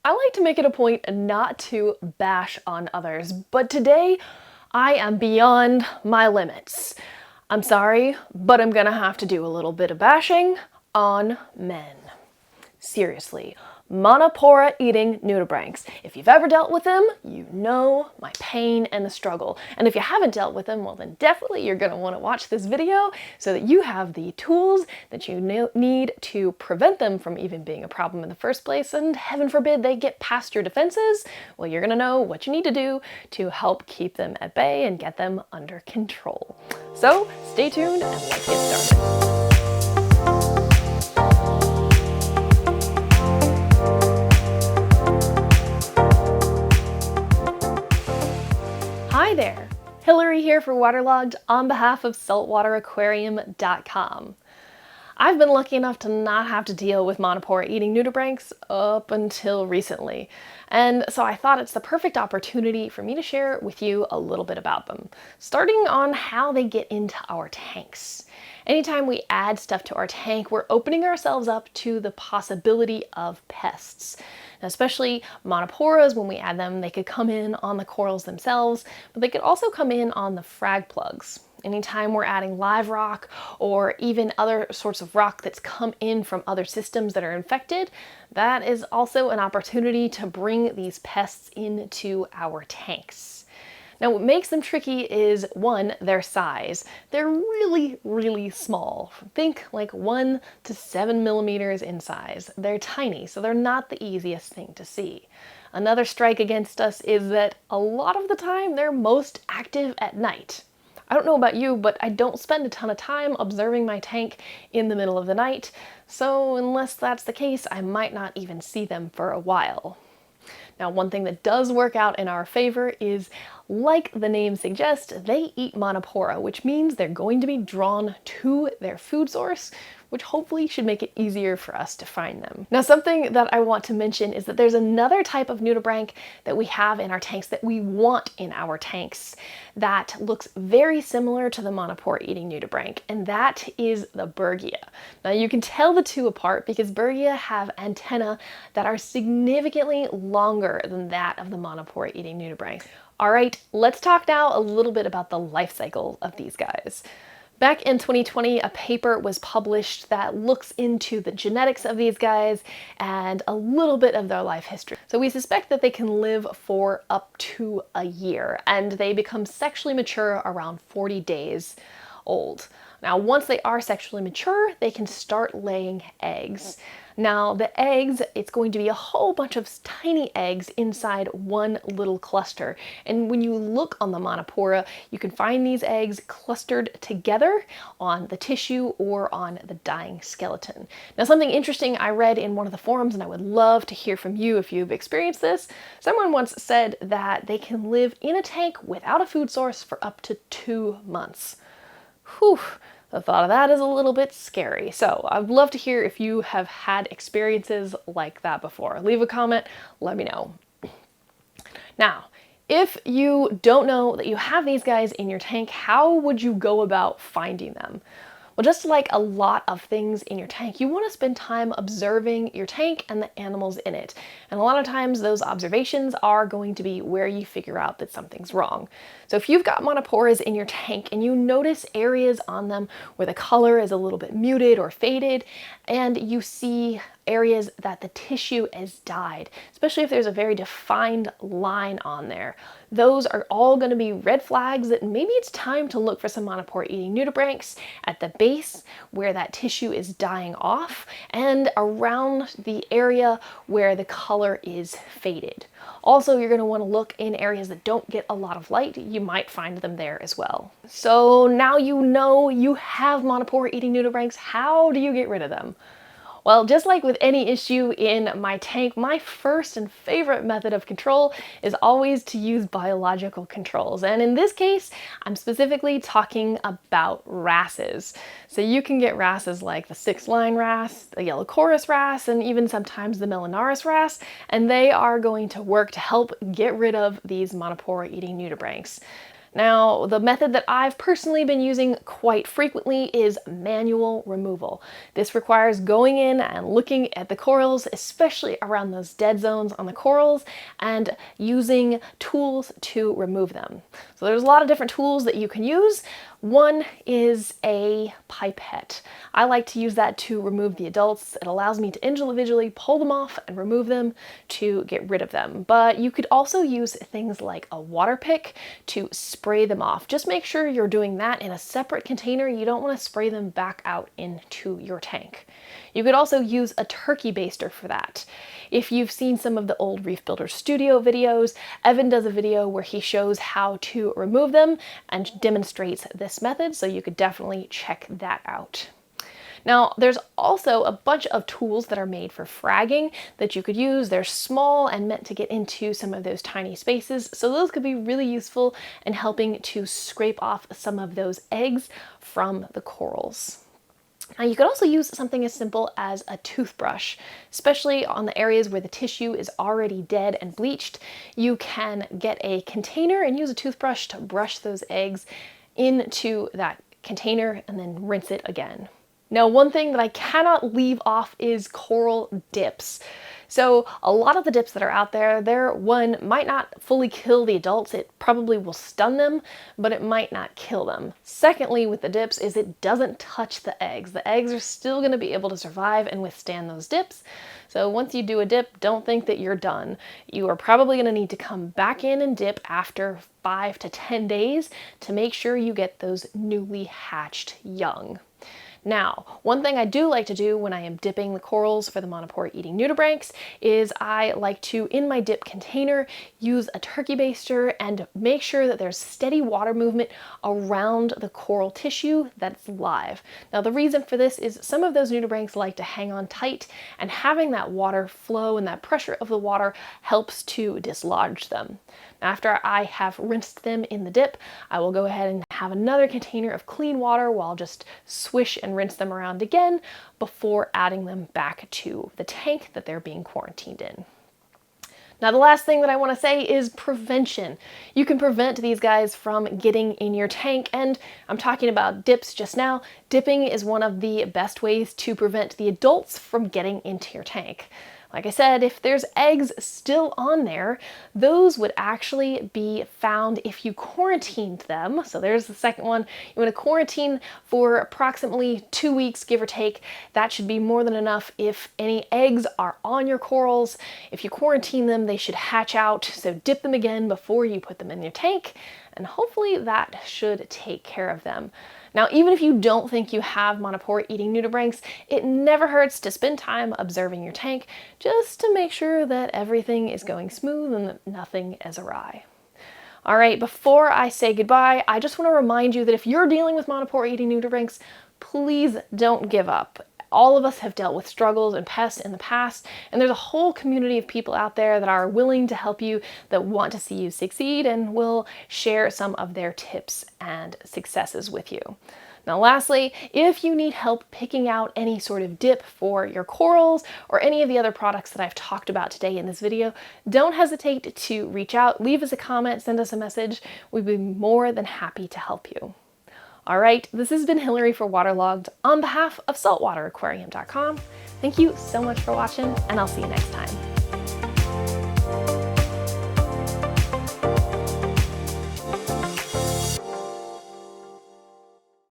I like to make it a point not to bash on others, but today I am beyond my limits. I'm sorry, but I'm gonna have to do a little bit of bashing on men. Seriously, Montipora eating nudibranchs. If you've ever dealt with them, you know my pain and the struggle. And if you haven't dealt with them, well then definitely you're gonna wanna watch this video so that you have the tools that you need to prevent them from even being a problem in the first place, and heaven forbid they get past your defenses, well you're gonna know what you need to do to help keep them at bay and get them under control. So stay tuned and let's get started. Hi there, Hillary here for Waterlogged on behalf of Saltwateraquariumdotcom. I've been lucky enough to not have to deal with Montipora eating nudibranchs up until recently, and so I thought it's the perfect opportunity for me to share with you a little bit about them, starting on how they get into our tanks. Anytime we add stuff to our tank, we're opening ourselves up to the possibility of pests. Now, especially Montiporas, when we add them, they could come in on the corals themselves, but they could also come in on the frag plugs. Anytime we're adding live rock or even other sorts of rock that's come in from other systems that are infected, that is also an opportunity to bring these pests into our tanks. Now, what makes them tricky is, one, their size. They're really, really small. Think like 1 to 7 millimeters in size. They're tiny, so they're not the easiest thing to see. Another strike against us is that a lot of the time they're most active at night. I don't know about you, but I don't spend a ton of time observing my tank in the middle of the night, so unless that's the case, I might not even see them for a while. Now, one thing that does work out in our favor is, like the name suggests, they eat Montipora, which means they're going to be drawn to their food source, which hopefully should make it easier for us to find them. Now, something that I want to mention is that there's another type of nudibranch that we have in our tanks that we want in our tanks that looks very similar to the Montipora eating nudibranch, and that is the Bergia. Now, you can tell the two apart because Bergia have antennae that are significantly longer than that of the Montipora eating nudibranch. All right, let's talk now a little bit about the life cycle of these guys. Back in 2020, a paper was published that looks into the genetics of these guys and a little bit of their life history. So we suspect that they can live for up to a year, and they become sexually mature around 40 days old. Now, once they are sexually mature, they can start laying eggs. Now, the eggs, it's going to be a whole bunch of tiny eggs inside one little cluster. And when you look on the Montipora, you can find these eggs clustered together on the tissue or on the dying skeleton. Now, something interesting I read in one of the forums, and I would love to hear from you if you've experienced this, someone once said that they can live in a tank without a food source for up to 2 months. Whew. The thought of that is a little bit scary. So I'd love to hear if you have had experiences like that before. Leave a comment, let me know. Now, if you don't know that you have these guys in your tank, how would you go about finding them? Well, just like a lot of things in your tank, you want to spend time observing your tank and the animals in it. And a lot of times those observations are going to be where you figure out that something's wrong. So if you've got Montiporas in your tank and you notice areas on them where the color is a little bit muted or faded, and you see areas that the tissue is dyed, especially if there's a very defined line on there, those are all going to be red flags that maybe it's time to look for some Montipora eating nudibranchs at the base where that tissue is dying off and around the area where the color is faded. Also, you're going to want to look in areas that don't get a lot of light. You might find them there as well. So now you know you have Montipora eating nudibranchs. How do you get rid of them? Well, just like with any issue in my tank, my first and favorite method of control is always to use biological controls. And in this case, I'm specifically talking about wrasses. So you can get wrasses like the 6-line wrasse, the yellow chorus wrasse, and even sometimes the Melanurus wrasse, and they are going to work to help get rid of these Montipora eating nudibranchs. Now, the method that I've personally been using quite frequently is manual removal. This requires going in and looking at the corals, especially around those dead zones on the corals, and using tools to remove them. So there's a lot of different tools that you can use. One is a pipette. I like to use that to remove the adults. It allows me to individually pull them off and remove them to get rid of them. But you could also use things like a water pick to spray them off. Just make sure you're doing that in a separate container. You don't want to spray them back out into your tank. You could also use a turkey baster for that. If you've seen some of the old Reef Builder Studio videos, Evan does a video where he shows how to remove them and demonstrates this method, so you could definitely check that out. Now, there's also a bunch of tools that are made for fragging that you could use. They're small and meant to get into some of those tiny spaces, so those could be really useful in helping to scrape off some of those eggs from the corals. Now, you could also use something as simple as a toothbrush, especially on the areas where the tissue is already dead and bleached. You can get a container and use a toothbrush to brush those eggs into that container and then rinse it again. Now, one thing that I cannot leave off is coral dips. So a lot of the dips that are out there, one might not fully kill the adults. It probably will stun them, but it might not kill them. Secondly, with the dips is it doesn't touch the eggs. The eggs are still going to be able to survive and withstand those dips. So once you do a dip, don't think that you're done. You are probably going to need to come back in and dip after 5 to 10 days to make sure you get those newly hatched young. Now, one thing I do like to do when I am dipping the corals for the Montipora eating nudibranchs is I like to, in my dip container, use a turkey baster and make sure that there's steady water movement around the coral tissue that's live. Now, the reason for this is some of those nudibranchs like to hang on tight, and having that water flow and that pressure of the water helps to dislodge them. After I have rinsed them in the dip, I will go ahead and have another container of clean water where I'll just swish and rinse them around again before adding them back to the tank that they're being quarantined in. Now, the last thing that I want to say is prevention. You can prevent these guys from getting in your tank, and I'm talking about dips just now. Dipping is one of the best ways to prevent the adults from getting into your tank. Like I said, if there's eggs still on there, those would actually be found if you quarantined them. So there's the second one. You want to quarantine for approximately 2 weeks, give or take. That should be more than enough if any eggs are on your corals. If you quarantine them, they should hatch out. So dip them again before you put them in your tank, and hopefully that should take care of them. Now, even if you don't think you have Montipora eating nudibranchs, it never hurts to spend time observing your tank just to make sure that everything is going smooth and that nothing is awry. All right, before I say goodbye, I just want to remind you that if you're dealing with Montipora eating nudibranchs, please don't give up. All of us have dealt with struggles and pests in the past, and there's a whole community of people out there that are willing to help you, that want to see you succeed, and will share some of their tips and successes with you. Now, lastly, if you need help picking out any sort of dip for your corals or any of the other products that I've talked about today in this video, don't hesitate to reach out, leave us a comment, send us a message. We'd be more than happy to help you. All right, this has been Hillary for Waterlogged on behalf of Saltwateraquarium.com. Thank you so much for watching, and I'll see you next time.